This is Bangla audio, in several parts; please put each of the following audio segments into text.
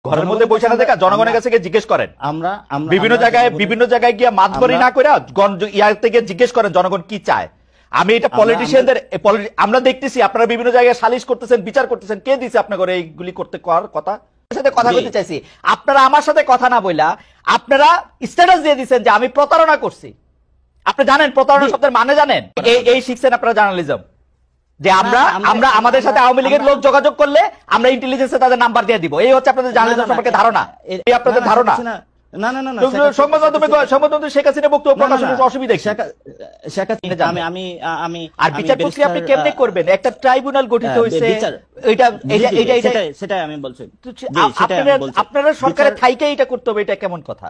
ঘরের মধ্যে বসে না দেখা জনগণের কাছে গিয়ে জিজ্ঞেস করেন। আমরা বিভিন্ন জায়গায় গিয়ে মাতবরি না করে ইয়ার থেকে জিজ্ঞেস করেন জনগণ কি চায়। আমি এটা পলিটিশিয়ানদের আমরা দেখতেছি আপনারা বিভিন্ন জায়গায় সালিশ করতেছেন, বিচার করতেছেন, কে দিছে আপনাদের এইগুলি করতে কথা? সাথে কথা বলতে চাইছি, আপনারা আমার সাথে কথা না বইলা আপনারা স্ট্যাটাস দিয়ে দিচ্ছেন যে আমি প্রতারণা করছি। আপনি জানেন প্রতারণা শব্দের মানে জানেন? এই শিখছেন আপনারা জার্নালিজম, যে আমরা আমাদের সাথে আওয়ামী লীগের লোক যোগাযোগ করলে আমরা ইন্টেলিজেন্সে তাদের নাম্বার দিয়ে দিব। এই হচ্ছে আপনাদের জার্নালিজম সম্পর্কে ধারণা। এই আপনাদের ধারণা। সংবাদ মাধ্যমে শেখ হাসিনা বক্তব্য প্রকাশের অসুবিধা কি? আর বিচার প্রক্রিয়া আপনি কেমনে করবেন? একটা ট্রাইব্যুনাল গঠিত হয়েছে, সেটাই আমি বলছি। আপনারা সরকারের থাইকে এটা করতে হবে, এটা কেমন কথা?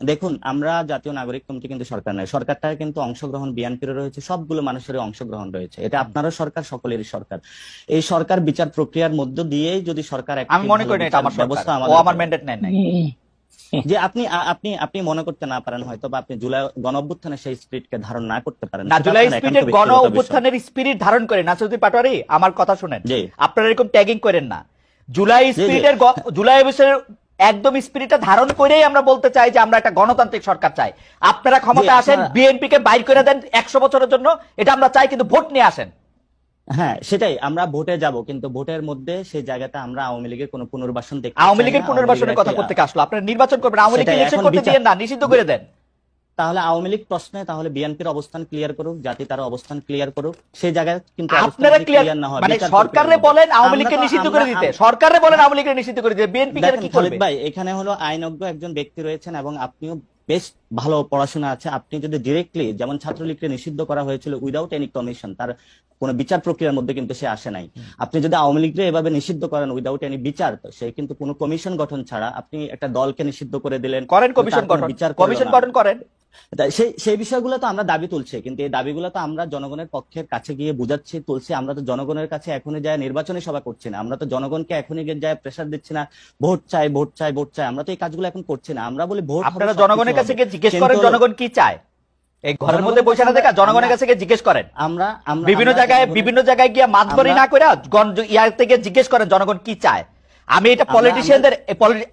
দেখুন, আমরা জাতীয় নাগরিক কমিটি কিন্তু সরকার নয়, সরকারটা কিন্তু অংশগ্রহণ বিএনপির রয়েছে, সবগুলো মানুষের অংশগ্রহণ রয়েছে। এটা আপনারও সরকার, সকলেরই সরকার। এই সরকার বিচার প্রক্রিয়ার মধ্য দিয়েই যদি সরকার, আমি মনে করি এটা আমার ব্যবস্থা, আমার ম্যান্ডেট নেয় নাই যে আপনি মনে করতে না পারেন, হয়তো বা আপনি জুলাই গণঅভ্যুত্থানের সেই স্পিরিটকে ধারণ না করতে পারেন না। জুলাই স্পিরিটের গণঅভ্যুত্থানের স্পিরিট ধারণ করে নাসিরুদ্দিন পাটোয়ারি, আমার কথা শুনেন, আপনারা এরকম ট্যাগিং করেন না। জুলাই অভ্যুত্থানের একদম স্পিরিটটা ধারণ করেই আমরা বলতে চাই যে আমরা একটা গণতান্ত্রিক সরকার চাই। আপনারা ক্ষমতা আসেন, বিএনপি কে বাইর করে দেন 100 বছরের জন্য, এটা আমরা চাই, কিন্তু ভোট নিয়ে আসেন। হ্যাঁ, সেটাই, আমরা ভোটে যাব, কিন্তু ভোটের মধ্যে সেই জায়গাতে আমরা আওয়ামী লীগের কোনো পুনর্বাসন দেখতে চাই না। আওয়ামী লীগের পুনর্বাসনের কথা করতে আসলো, আপনারা নির্বাচন করবেন, আওয়ামী লীগকে ইলেকশন করতে দিয়েন না, নিষিদ্ধ করে দেন। তাহলে আওয়ামী লীগ প্রশ্নে তাহলে বিএনপির অবস্থান ক্লিয়ার করুক, জাতি তার অবস্থান ক্লিয়ার করুক, সেই জায়গায় কিন্তু আপনারা ক্লিয়ার না হয়, মানে সরকারে বলেন আওয়ামী লীগকে নিষিদ্ধ করে দিতে, সরকারে বলেন আওয়ামী লীগকে নিষিদ্ধ করে দিতে, বিএনপি কি করবে? ভাই, এখানে হলো আইনজ্ঞ একজন ব্যক্তি রয়েছেন এবং আপনিও বেশ ভালো পড়াশোনা আছে। আপনি যদি ডিরেক্টলি, যেমন ছাত্রলীগকে নিষিদ্ধ করা হয়েছিল উইদাউট এনি কমিশন, তার কোন বিচার প্রক্রিয়ার মধ্যে কিন্তু সে আসে নাই। আপনি যদি আওয়ামী লীগকে এভাবে নিষিদ্ধ করেন উইদাউট এনি বিচার, তো সে কিন্তু কোনো কমিশন গঠন ছাড়া আপনি একটা দলকে নিষিদ্ধ করে দিলেন। করেন কমিশন গঠন করেন। সেই বিষয়গুলো তো আমরা দাবি তুলছি, কিন্তু এই দাবিগুলো তো আমরা জনগণের পক্ষের কাছে গিয়ে বুঝাচ্ছি, তুলছি। আমরা তো জনগণের কাছে এখনই যায় নির্বাচনী সভা করছি না, আমরা তো জনগণকে এখনই যায় প্রেসার দিচ্ছি না, ভোট চাই ভোট চাই ভোট চাই। আমরা তো এই কাজগুলো এখন করছি না, আমরা বলি ভোট। আপনারা জনগণের কাছে গিয়ে জিজ্ঞেস করেন জনগণ কি চায়। এই ঘরের মধ্যে বসে না দেখা জনগণের কাছে গিয়ে জিজ্ঞেস করেন। আমরা বিভিন্ন জায়গায় গিয়ে মাতবরি না করে ইয়ার থেকে জিজ্ঞেস করেন জনগণ কি চায়। আমি এটা পলিটিশিয়ানদের,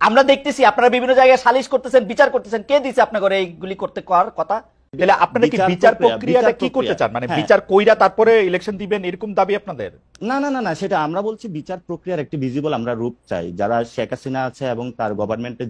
আমরা দেখতেছি আপনারা বিভিন্ন জায়গায় সালিশ করতেছেন, বিচার করতেছেন, কে দিছে আপনাদের এইগুলি করতে কথা? তাহলে আপনারা কি বিচার প্রক্রিয়াটা কি করতে চান? মানে বিচার কইরা তারপরে ইলেকশন দিবেন, এরকম দাবি আপনাদের? না না না না, সেটা আমরা বলছি বিচার প্রক্রিয়ার একটি ভিজিবল আমরা রূপ চাই। যারা শেখ হাসিনা আছে এবং তার গভর্নমেন্টে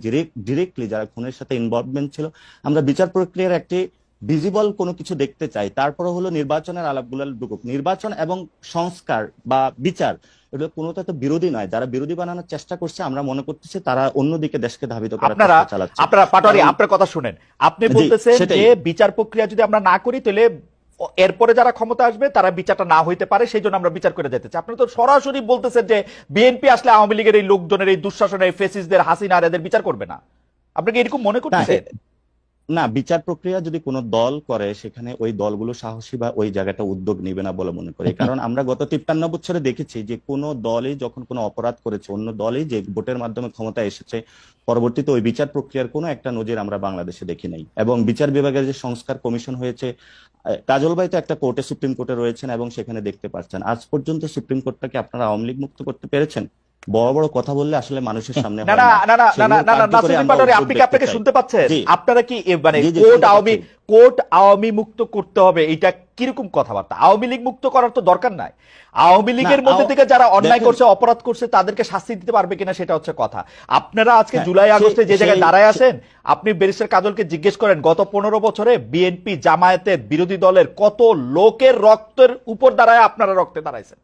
ডিরেক্টলি যারা খুনের সাথে ইনভলভমেন্ট ছিল, আমরা বিচার প্রক্রিয়ার একটি ভিজিবল কোনো কিছু দেখতে চাই। তারপরে হলো নির্বাচনের আলাপগুলো ঢুকুক। নির্বাচন এবং সংস্কার বা বিচার এগুলো কোনোটা তো বিরোধী নয়। যারা বিরোধী বানানোর চেষ্টা করছে, আমরা মনে করতেছি তারা অন্যদিকে দেশকে ধাবিত করার চেষ্টা চালাচ্ছে। আপনারা পাটোয়ারি, আপনার কথা শুনেন, আপনি বলতেছেন যে বিচার প্রক্রিয়া যদি আমরা না করি তাহলে এরপরে যারা ক্ষমতা আসবে তারা বিচারটা না হইতে পারে, সেই জন্য আমরা বিচার করে যেতে চাই। আপনি তো সরাসরি বলতেছেন যে বিএনপি আসলে আওয়ামী লীগের এই লোকজনের, এই দুঃশাসনের, ফেসিসদের, হাসিনা আর এদের বিচার করবে না। আপনি কি এরকম মনে করতেছেন? না, বিচার প্রক্রিয়া যদি কোনো দল করে, সেখানে ওই দলগুলো সাহসী বা ওই জায়গাটা উদ্যোগ নিবে না বলে মনে করি। কারণ আমরা গত 53 বছরে দেখেছি যে কোনো দলই যখন কোনো অপরাধ করেছে, অন্য দলই যে ভোটের মাধ্যমে ক্ষমতায় এসেছে, পরবর্তীতে ওই বিচার প্রক্রিয়ার কোনো একটা নজির আমরা বাংলাদেশে দেখি নাই। এবং বিচার বিভাগের যে সংস্কার কমিশন হয়েছে, কাজল ভাই তো একটা কোর্টে, সুপ্রিম কোর্টে রয়েছেন এবং সেখানে দেখতে পাচ্ছেন আজ পর্যন্ত সুপ্রিম কোর্টটাকে আপনারা আওয়ামী লীগ মুক্ত করতে পেরেছেন? বড় বড় কথা বললে আসলে মানুষের সামনে হয় না। আপনি কি আপনাকে শুনতে পাচ্ছেন? আপনারা কি মানে কোর্ট আওয়ামী মুক্ত করতে হবে, এটা কিরকম কথাবার্তা? আওয়ামী লীগ মুক্ত করার তো দরকার নাই। আওয়ামী লীগের মধ্যে থেকে যারা অন্যায় করছে, অপরাধ করছে, তাদেরকে শাস্তি দিতে পারবে কিনা সেটা হচ্ছে কথা। আপনারা আজকে জুলাই আগস্টে যে জায়গায় দাঁড়ায় আছেন, আপনি ব্যারিস্টার কাজলকে জিজ্ঞেস করেন গত 15 বছরে বিএনপি, জামায়াতের, বিরোধী দলের কত লোকের রক্তের উপর দাঁড়ায় আপনারা রক্তে দাঁড়াইছেন।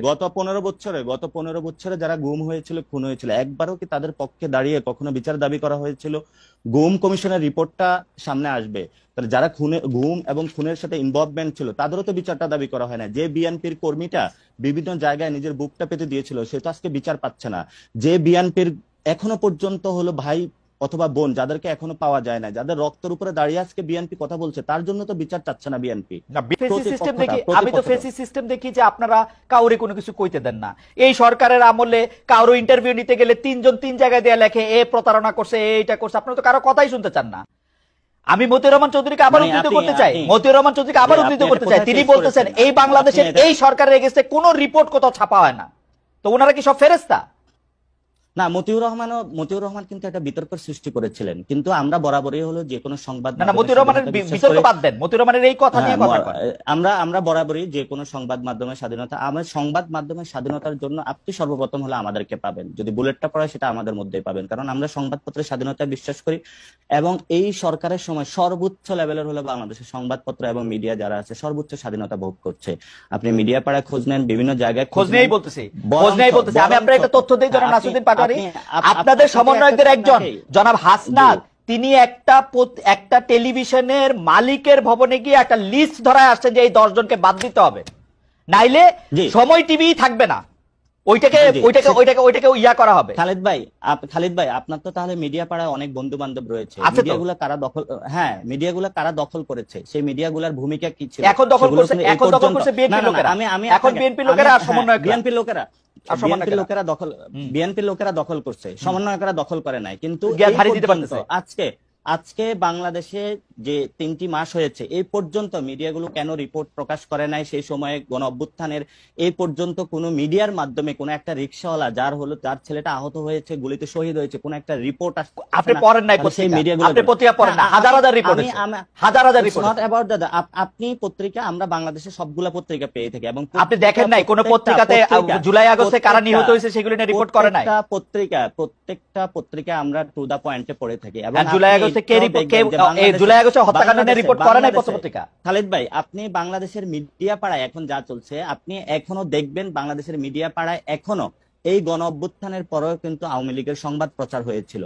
গত 15 বছরে যারা গুম হয়েছিল, খুন হয়েছিল, একবারও কি তাদের পক্ষে দাঁড়িয়ে কখনো বিচার দাবি করা হয়েছিল? গুম কমিশনের রিপোর্টটা সামনে আসবে, তাহলে যারা গুম এবং খুনের সাথে ইনভলভমেন্ট ছিল তাদেরও তো বিচারটা দাবি করা হয় না। যে বিএনপির কর্মীটা বিভিন্ন জায়গায় নিজের বুকটা পেতে দিয়েছিল, সে তো আজকে বিচার পাচ্ছে না। যে বিএনপির এখনো পর্যন্ত হলো ভাই অথবা বোন যাদেরকে এখনো পাওয়া যায় না, যাদের রক্তের উপরে দাঁড়িয়ে আজকে বিএনপি কথা বলছে, তার জন্য তো বিচার চাচ্ছে না বিএনপি। আমি তো ফেসি সিস্টেম দেখি যে আপনারা কাউরে কোনো কিছু কইতে দেন না। এই সরকারের আমলে কারো ইন্টারভিউ নিতে গেলে 3 জন 3 জায়গায় দেয়া লেখে, এ প্রতারণা করছে, এইটা করছে। আপনারা তো কারো কথাই শুনতে চান না। আমি মতিউর রহমান চৌধুরীকে আবার উদ্ধৃত করতে চাই, তিনি বলতেছেন এই বাংলাদেশের এই সরকারের এগেইনস্টে কোনো রিপোর্ট কোথাও ছাপা হয় না। তো ওনারা কি সব ফেরেশতা? না, মতিউর রহমান কিন্তু একটা বিতর্ক সৃষ্টি করেছিলেন, কিন্তু আমরা বরাবরই হলো যে কোনো সংবাদ না মতিউর রহমানের বিতর্ক বাদ দেন, মতিউর রহমানের এই কথা নিয়ে কথা কন। আমরা বরাবরই যে কোনো সংবাদ মাধ্যমের স্বাধীনতা, আমার সংবাদ মাধ্যমের স্বাধীনতার জন্য আপনি সর্বপ্রথম হলো আমাদেরকে পাবেন, যদি বুলেটটা পড়ে সেটা আমাদের মধ্যেই পাবেন, কারণ আমরা সংবাদপত্রের স্বাধীনতায় বিশ্বাস করি। এবং এই সরকারের সময় সর্বোচ্চ লেভেলের হলো বাংলাদেশের সংবাদপত্র এবং মিডিয়া যারা আছে সর্বোচ্চ স্বাধীনতা ভোগ করছে। আপনি মিডিয়া পাড়ায় খোঁজ নেন, বিভিন্ন জায়গায় খোঁজ নেই বলতেছি। আমি আপনার একটা তথ্য দিই, জনাব নাসিরউদ্দিন পাটোয়ারী, আপনাদের সমন্বয়কদের একজন জনাব হাসনাত, তিনি একটা টেলিভিশনের মালিকের ভবনে গিয়ে একটা লিস্ট ধরায় আসছেন যে এই 10 জনকে বাদ দিতে হবে, নাইলে সময় টিভি থাকবে না, ওইটাকে ইয়া করা হবে। খালিদ ভাই আপনার তো তাহলে মিডিয়া পাড়ায় অনেক বন্ধু বান্ধব রয়েছে, মিডিয়াগুলো কারা দখল করেছে, সেই মিডিয়াগুলোর ভূমিকা কি ছিল? এখন দখল করছে বিএনপি লোকেরা। এখন বিএনপি লোকেরা আর সমন্বয়ক বিএনপি লোকেরা দখল করছে, সমন্বয়করা দখল করে নাই। কিন্তু আজকে বাংলাদেশে যে 3টি মাস হয়েছে এই পর্যন্ত মিডিয়াগুলো কেন রিপোর্ট প্রকাশ করে নাই? সেই সময়ে গণ অভ্যুত্থানের এই পর্যন্ত কোন মিডিয়ার মাধ্যমে কোন একটা রিকশাওয়ালা যার ছেলেটা আহত হয়েছে, গুলিতে শহীদ হয়েছে, কোন একটা রিপোর্ট আপনি পড়েন নাই? সেই মিডিয়াগুলো আপনি পত্রিকা পড়েন না? হাজার রিপোর্ট, হাজার রিপোর্ট। নট অ্যাবাউট দাদা, আপনি পত্রিকা, আমরা বাংলাদেশের সবগুলা পত্রিকা পেয়ে থাকি, এবং আপনি দেখেন নাই কোন পত্রিকাতে জুলাই আগস্টে কারা নিহত হয়েছে সেগুলো নিয়ে রিপোর্ট করে নাই? প্রত্যেকটা পত্রিকা আমরা টু দা পয়েন্টে পড়ে থাকি। এবং জুলাই আগস্টে হত্যাকাণ্ড নিয়ে রিপোর্ট করে নাই পত্রিকা? খালিদ ভাই, আপনি বাংলাদেশের মিডিয়া পাড়ায় এখন যা চলছে আপনি এখনো দেখবেন, বাংলাদেশের মিডিয়া পাড়ায় এখনো এই গণ অভ্যুত্থানের পরেও কিন্তু আওয়ামী লীগের সংবাদ প্রচার হয়েছিল,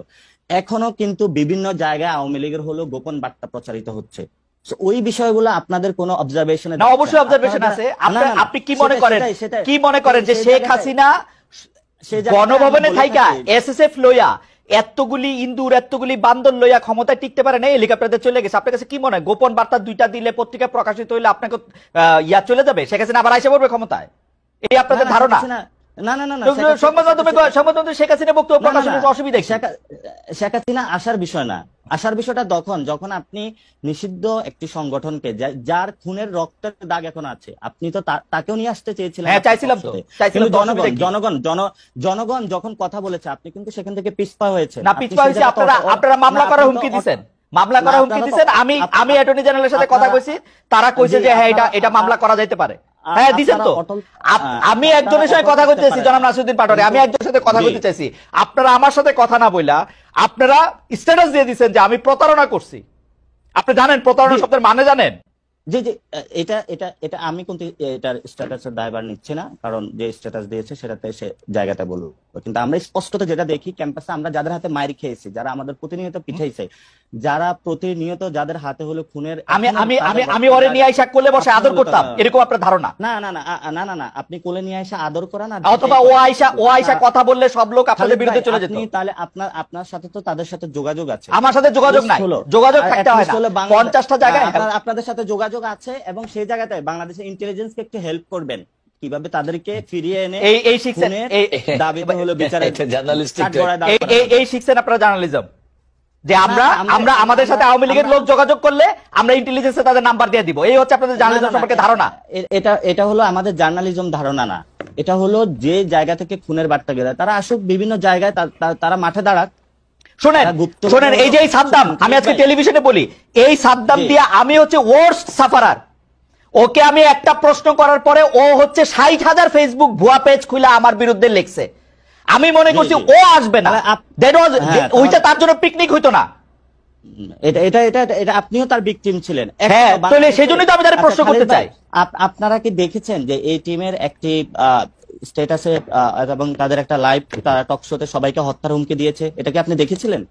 এখনো কিন্তু বিভিন্ন জায়গায় আওয়ামী লীগের হলো গোপন বার্তা প্রচারিত হচ্ছে। ওই বিষয়গুলো আপনাদের কোনো অবজারভেশনে? না, অবশ্যই অবজারভেশন আছে। আপনি কি মনে করেন যে শেখ হাসিনা গণভবনে থাইকা এসএসএফ লইয়া এতগুলি ইন্দুর এতগুলি বান্দর লইয়া ক্ষমতায় টিকতে পারে না, হেলিকপ্টারে চলে গেছে? আপনার কাছে কি মনে হয় গোপন বার্তা 2টা দিলে পত্রিকা প্রকাশিত হইলে আপনাকে চলে যাবে, শেখ হাসিনা আবার আইসা পড়বে ক্ষমতায়? এই আপনাদের ধারণা? সংবাদ মাধ্যমে শেখ হাসিনা বক্তব্য প্রকাশের অসুবিধা? শেখ হাসিনা আসার বিষয় না, আসার বিষয়টা যখন আপনি নিষিদ্ধ একটি সংগঠনকে, যার খুনের রক্তের দাগ এখন আছে, আপনি তো তাকেও নিয়ে আসতে চেয়েছিলেন। হ্যাঁ, চাইছিলাম তো। জনগণ যখন কথা বলেছে আপনি কিন্তু সেখান থেকে পিছপা হয়েছে না? পিছপা হয়েছে আপনারা মামলা করার হুমকি দিচ্ছেন, আমি অ্যাটর্নি জেনারেলের সাথে কথা কইছি, তারা কইছে যে হ্যাঁ এটা মামলা করা যাইতে পারে। হ্যাঁ দিছেন তো। আমি একজনের সাথে কথা বলতে চাইছি, জনাব নাসিরউদ্দিন পাটোয়ারী, আমি একজনের সাথে কথা বলতে চাইছি, আপনারা আমার সাথে কথা না বইলা আপনারা স্ট্যাটাস দিয়ে দিচ্ছেন যে আমি প্রতারণা করছি। আপনি জানেন প্রতারণা শব্দের মানে জানেন? জি জি, এটা আমি কিন্তু এটার স্ট্যাটাসের দায়ভার নিচ্ছি না, কারণ যে স্ট্যাটাস দিয়েছে সেটাতে সে জায়গাটা বলবো। কিন্তু আমরা স্পষ্টত যেটা দেখি, ক্যাম্পাসে আমরা যাদের হাতে মাইর খেয়েছি, যারা আমাদের প্রতিনিয়ত পিঠাইছে, যারা প্রতিনিয়ত যাদের হাতে হলো খুনের, আমি ওরে নিয়ে আইসা কোলে বসে আদর করতাম, এরকম আপনার ধারণা? না, আপনি কোলে নিয়ে আইসা আদর করা না, অথবা ও আইসা কথা বললে সব লোক আপনাদের বিরুদ্ধে চলে যেত। তাহলে আপনার সাথে তো তাদের সাথে যোগাযোগ আছে, আমার সাথে যোগাযোগ নাই। যোগাযোগ থাকতে হয় না, 50টা জায়গায় আপনাদের সাথে যোগাযোগ আছে, এবং সেই জায়গাতে বাংলাদেশের ইন্টেলিজেন্সকে একটু হেল্প করবেন, কিভাবে তাদেরকে ফিরিয়ে এনে এই শিখছেন, দাবিতে হলো বিচারের এই শিখছেন আপনারা জার্নালিজম, যে আমরা আমাদের সাথে আওয়ামী লীগের লোক যোগাযোগ করলে আমরা ইন্টেলিজেন্সে তাদের নাম্বার দিয়ে দিব। এই হচ্ছে আপনাদের জার্নালিজম সম্পর্কে ধারণা। এটা হলো আমাদের জার্নালিজম ধারণা না, এটা হলো যে জায়গা থেকে খুনের বার্তা গেলে তারা আসুক বিভিন্ন জায়গায়, তারা মাঠে দাঁড়াক। শোনেন, এই যে সাদ্দাম, আমি আজকে টেলিভিশনে বলি, এই সাদ্দাম দিয়ে আমি হচ্ছে ওয়ার্স্ট সাফারার। ওকে আমি একটা প্রশ্ন করার পরে ও হচ্ছে 60,000 ফেসবুক ভুয়া পেজ খুলে আমার বিরুদ্ধে লিখছে। আমি মনে করছি ও আসবে না, ওইটা তার জন্য পিকনিক হইতো না। এটা আপনিও তার ভিকটিম ছিলেন। হ্যাঁ, তাহলে সেজন্যই তো আমি তার প্রশ্ন করতে চাই। আপনারা কি দেখেছেন যে এই টিমের একটি স্ট্যাটাসে এবং তাদের একটা লাইভ টক শোতে সবাইকে হত্যার হুমকি দিয়েছে? এটা কি আপনি দেখেছিলেন?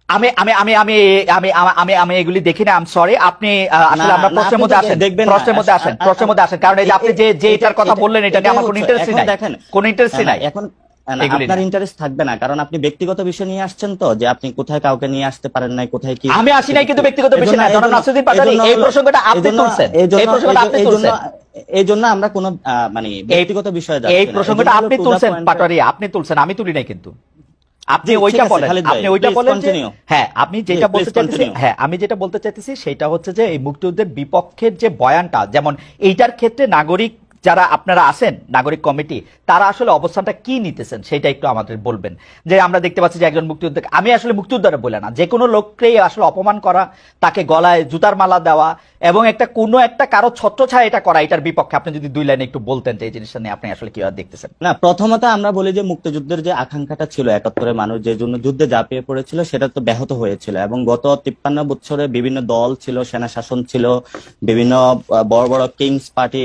আমি আমি আমি আমি আমি আমি আমি এগুলি দেখি না, আই এম সরি। আপনি আসলে আমরা প্রশ্নের মধ্যে আসেন, প্রশ্নের মধ্যে আসেন, কারণ এই যে আপনি যে এটার কথা বললেন এটা নিয়ে আমার কোনো ইন্টারেস্ট নাই, কোনো ইন্টারেস্ট নাই। এখন আপনার ইন্টারেস্ট থাকবে না, কারণ আপনি ব্যক্তিগত বিষয় নিয়ে আসছেন, তো যে আপনি কোথায় কাউকে নিয়ে আসতে পারেন নাই, কোথায় কি। আমি আসি নাই কিন্তু ব্যক্তিগত বিষয় না, জনাব নাসিরউদ্দিন পাটোয়ারী, এই প্রসঙ্গটা আপনি তুলছেন, এই প্রসঙ্গটা আপনি তুলছেন, এই জন্য আমরা কোনো মানে ব্যক্তিগত বিষয়ে যাচ্ছি না। এই প্রসঙ্গটা আপনি তুলছেন পাটোয়ারী, আপনি তুলছেন, আমি তুলি নাই। কিন্তু আপনি ওইটা বলেন, আপনি ওইটা বলেন। হ্যাঁ, আপনি যেটা বলতে চাইতেছেন, হ্যাঁ আমি যেটা বলতে চাইতেছি সেটা হচ্ছে যে এই মুক্তিযুদ্ধের বিপক্ষের যে বয়ানটা, যেমন এইটার ক্ষেত্রে নাগরিক যারা আপনারা আছেন নাগরিক কমিটি, তারা আসলে অবস্থানটা কি নিতেছেন সেটা একটু আমাদের বলবেন। যে আমরা দেখতে পাচ্ছি যে একজন মুক্তিযোদ্ধা, আমি আসলে মুক্তিযোদ্ধারা বলে না, যে কোনো লোককেই আসলে অপমান করা, তাকে গলায় জুতার মালা দেওয়া এবং কোনো একটা কারো ছত্রছায়া এটা করা, এটার বিপক্ষে আপনি যদি 2 লাইনে একটু বলতেন যে এই জিনিসটা নিয়ে আপনি আসলে কিভাবে দেখতেছেন। না, প্রথমত আমরা বলি যে মুক্তিযুদ্ধের যে আকাঙ্ক্ষাটা ছিল, 71-এ মানুষ যে জন্য যুদ্ধে ঝাঁপিয়ে পড়েছিল, সেটা তো ব্যাহত হয়েছিল। এবং গত 53 বছরে বিভিন্ন দল ছিল, সেনা শাসন ছিল, বিভিন্ন বড় বড় কিংস পার্টি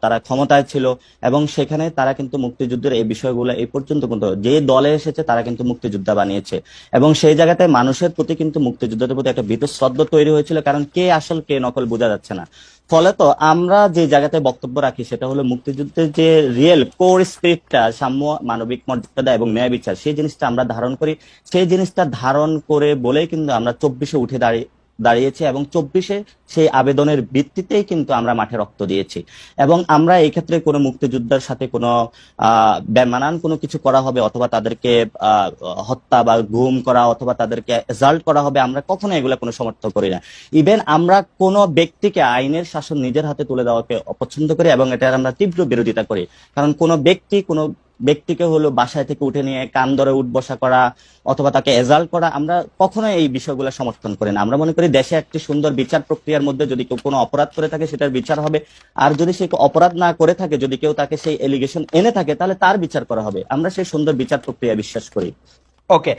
তারা ক্ষমতায় ছিল, এবং সেখানে তারা কিন্তু মুক্তিযুদ্ধের এই বিষয়গুলো এই পর্যন্ত কিন্তু যে দলে এসেছে তারা কিন্তু মুক্তিযোদ্ধা বানিয়েছে। এবং সেই জায়গাতে মানুষের প্রতি কিন্তু মুক্তিযুদ্ধের প্রতি একটা বীতশ্রদ্ধা তৈরি হয়েছিল, কারণ কে আসল কে নকল বোঝা যাচ্ছে না। ফলে তো আমরা যে জায়গাতে বক্তব্য রাখি সেটা হলো মুক্তিযুদ্ধের যে রিয়েল কোর স্পিরিটটা, সাম্য, মানবিক মর্যাদা এবং ন্যায় বিচার, সেই জিনিসটা আমরা ধারণ করি। সেই জিনিসটা ধারণ করে বলেই কিন্তু আমরা 24-এ উঠে দাঁড়িয়েছি, এবং 24-এ সেই আবেদনের ভিত্তিতেই কিন্তু আমরা মাঠে রক্ত দিয়েছি। এবং আমরা এই ক্ষেত্রে কোনো মুক্তিযোদ্ধার সাথে কোনো বেমানান কোনো কিছু করা হবে, অথবা তাদেরকে হত্যা বা গুম করা, অথবা তাদেরকে অ্যাসাল্ট করা হবে, আমরা কখনো এগুলা কোনো সমর্থন করি না। ইভেন আমরা কোনো ব্যক্তিকে আইনের শাসন নিজের হাতে তুলে দেওয়াকে অপছন্দ করি, এবং এটার আমরা তীব্র বিরোধিতা করি। কারণ কোনো ব্যক্তিকে হলো বাসায় থেকে উঠে নিয়ে কান ধরে উঠবসা করা অথবা তাকে এজাল্ট করা, আমরা কখনো এই বিষয়গুলো সমর্থন করি না। আমরা মনে করি দেশে একটি সুন্দর বিচার প্রক্রিয়ার মধ্যে যদি কেউ কোনো অপরাধ করে থাকে সেটার বিচার হবে, আর যদি সে অপরাধ না করে থাকে, যদি কেউ তাকে সেই এলিগেশন এনে থাকে, তাহলে তার বিচার করা হবে। আমরা সেই সুন্দর বিচার প্রক্রিয়া বিশ্বাস করি। ওকে।